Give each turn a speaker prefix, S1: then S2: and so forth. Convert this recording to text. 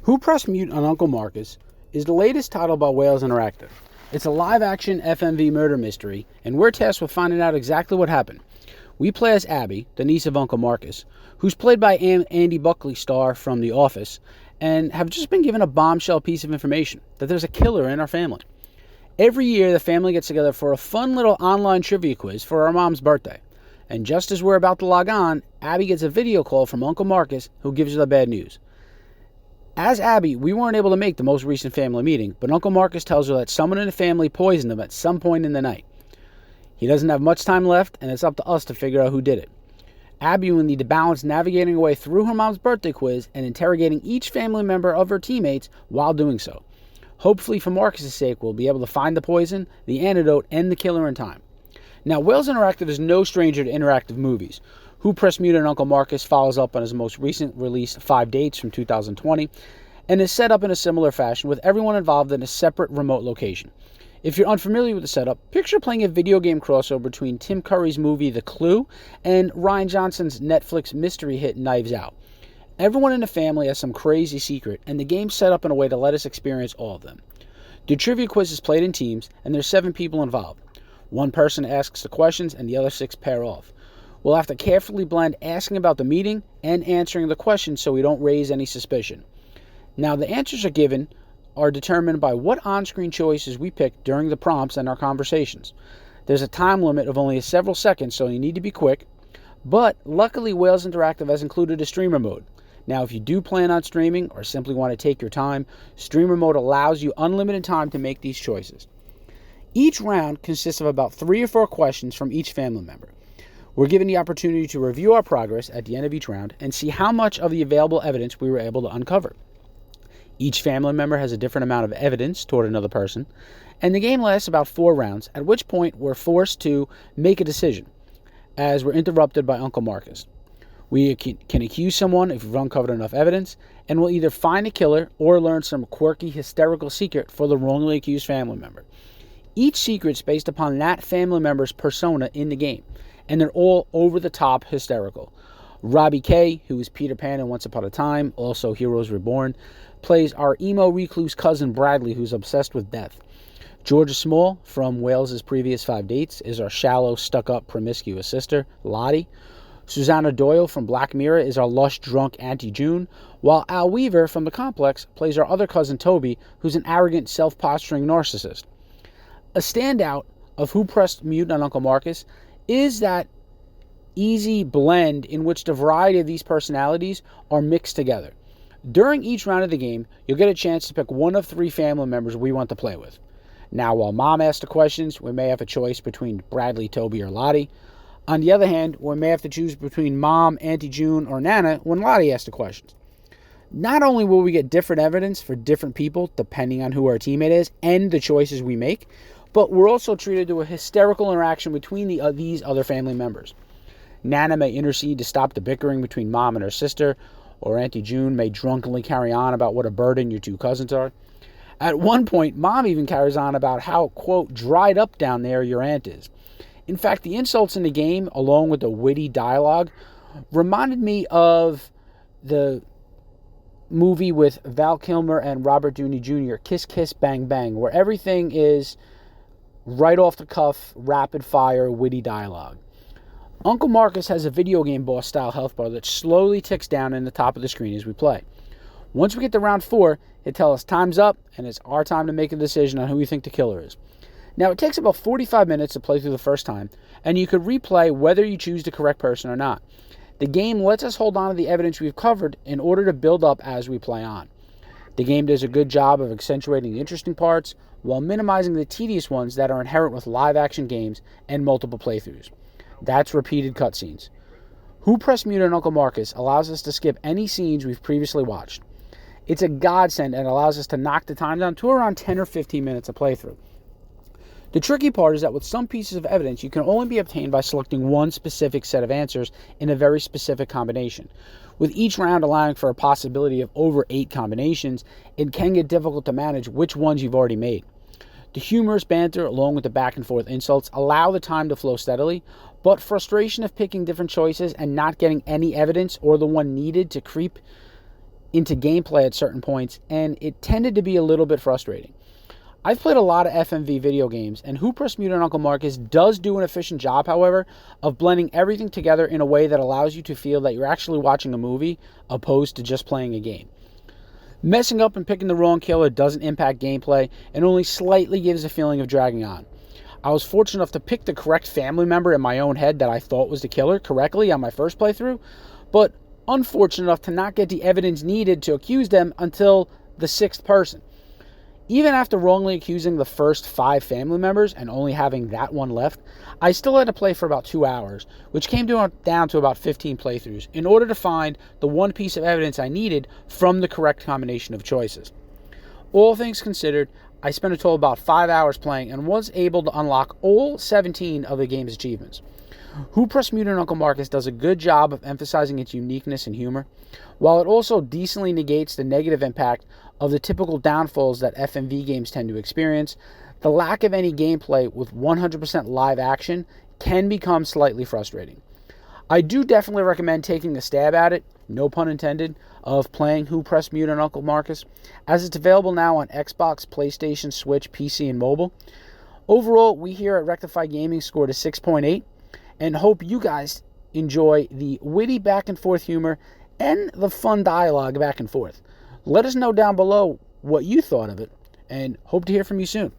S1: Who Pressed Mute on Uncle Marcus is the latest title by Wales Interactive. It's a live-action FMV murder mystery, and we're tasked with finding out exactly what happened. We play as Abby, the niece of Uncle Marcus, who's played by Andy Buckley star from The Office, and have just been given a bombshell piece of information, that there's a killer in our family. Every year, the family gets together for a fun little online trivia quiz for our mom's birthday. And just as we're about to log on, Abby gets a video call from Uncle Marcus, who gives her the bad news. As Abby, we weren't able to make the most recent family meeting, but Uncle Marcus tells her that someone in the family poisoned him at some point in the night. He doesn't have much time left, and it's up to us to figure out who did it. Abby will need to balance navigating her way through her mom's birthday quiz and interrogating each family member of her teammates while doing so. Hopefully, for Marcus' sake, we'll be able to find the poison, the antidote, and the killer in time. Now, Wales Interactive is no stranger to interactive movies. Who Pressed Mute and Uncle Marcus follows up on his most recent release, 5 Dates from 2020, and is set up in a similar fashion with everyone involved in a separate remote location. If you're unfamiliar with the setup, picture playing a video game crossover between Tim Curry's movie The Clue and Rian Johnson's Netflix mystery hit Knives Out. Everyone in the family has some crazy secret, and the game's set up in a way to let us experience all of them. The trivia quiz is played in teams, and there's 7 people involved. One person asks the questions, and the other 6 pair off. We'll have to carefully blend asking about the meeting and answering the questions so we don't raise any suspicion. Now, the answers are determined by what on-screen choices we pick during the prompts and our conversations. There's a time limit of only several seconds, so you need to be quick, but luckily Wales Interactive has included a streamer mode. Now, if you do plan on streaming or simply want to take your time, streamer mode allows you unlimited time to make these choices. Each round consists of about 3 or 4 questions from each family member. We're given the opportunity to review our progress at the end of each round and see how much of the available evidence we were able to uncover. Each family member has a different amount of evidence toward another person, and the game lasts about 4 rounds, at which point we're forced to make a decision, as we're interrupted by Uncle Marcus. We can accuse someone if we've uncovered enough evidence, and we'll either find a killer or learn some quirky, hysterical secret for the wrongly accused family member. Each secret is based upon that family member's persona in the game, and they're all over-the-top hysterical. Robbie Kay, who is Peter Pan in Once Upon a Time, also Heroes Reborn, plays our emo recluse cousin Bradley, who's obsessed with death. Georgia Small, from Wales' previous 5 Dates, is our shallow, stuck-up, promiscuous sister, Lottie. Susanna Doyle from Black Mirror is our lush, drunk Auntie June, while Al Weaver from The Complex plays our other cousin Toby, who's an arrogant, self-posturing narcissist. A standout of Who Pressed Mute on Uncle Marcus is that easy blend in which the variety of these personalities are mixed together. During each round of the game, you'll get a chance to pick one of 3 family members we want to play with. Now, while Mom asks the questions, we may have a choice between Bradley, Toby, or Lottie. On the other hand, we may have to choose between Mom, Auntie June, or Nana when Lottie asks the questions. Not only will we get different evidence for different people depending on who our teammate is and the choices we make, but we're also treated to a hysterical interaction between these other family members. Nana may intercede to stop the bickering between Mom and her sister, or Auntie June may drunkenly carry on about what a burden your 2 cousins are. At one point, Mom even carries on about how, quote, dried up down there your aunt is. In fact, the insults in the game, along with the witty dialogue, reminded me of the movie with Val Kilmer and Robert Downey Jr., Kiss Kiss Bang Bang, where everything is right off the cuff, rapid fire, witty dialogue. Uncle Marcus has a video game boss style health bar that slowly ticks down in the top of the screen as we play. Once we get to round 4, it tells us time's up and it's our time to make a decision on who we think the killer is. Now, it takes about 45 minutes to play through the first time, and you could replay whether you choose the correct person or not. The game lets us hold on to the evidence we've covered in order to build up as we play on. The game does a good job of accentuating the interesting parts while minimizing the tedious ones that are inherent with live-action games and multiple playthroughs. That's repeated cutscenes. Who Pressed Mute on Uncle Marcus allows us to skip any scenes we've previously watched. It's a godsend and allows us to knock the time down to around 10 or 15 minutes of playthrough. The tricky part is that with some pieces of evidence, you can only be obtained by selecting one specific set of answers in a very specific combination. With each round allowing for a possibility of over 8 combinations, it can get difficult to manage which ones you've already made. The humorous banter, along with the back and forth insults, allow the time to flow steadily, but frustration of picking different choices and not getting any evidence or the one needed to creep into gameplay at certain points, and it tended to be a little bit frustrating. I've played a lot of FMV video games, and Who Pressed Mute on Uncle Marcus does do an efficient job, however, of blending everything together in a way that allows you to feel that you're actually watching a movie opposed to just playing a game. Messing up and picking the wrong killer doesn't impact gameplay and only slightly gives a feeling of dragging on. I was fortunate enough to pick the correct family member in my own head that I thought was the killer correctly on my first playthrough, but unfortunate enough to not get the evidence needed to accuse them until the 6th person. Even after wrongly accusing the first 5 family members and only having that one left, I still had to play for about 2 hours, which came down to about 15 playthroughs, in order to find the one piece of evidence I needed from the correct combination of choices. All things considered, I spent a total of about 5 hours playing and was able to unlock all 17 of the game's achievements. Who Pressed Mute on Uncle Marcus does a good job of emphasizing its uniqueness and humor, while it also decently negates the negative impact of the typical downfalls that FMV games tend to experience. The lack of any gameplay with 100% live action can become slightly frustrating. I do definitely recommend taking a stab at it, no pun intended, of playing Who Pressed Mute on Uncle Marcus, as it's available now on Xbox, PlayStation, Switch, PC, and mobile. Overall, we here at Rectify Gaming scored a 6.8, and hope you guys enjoy the witty back and forth humor and the fun dialogue back and forth. Let us know down below what you thought of it, and hope to hear from you soon.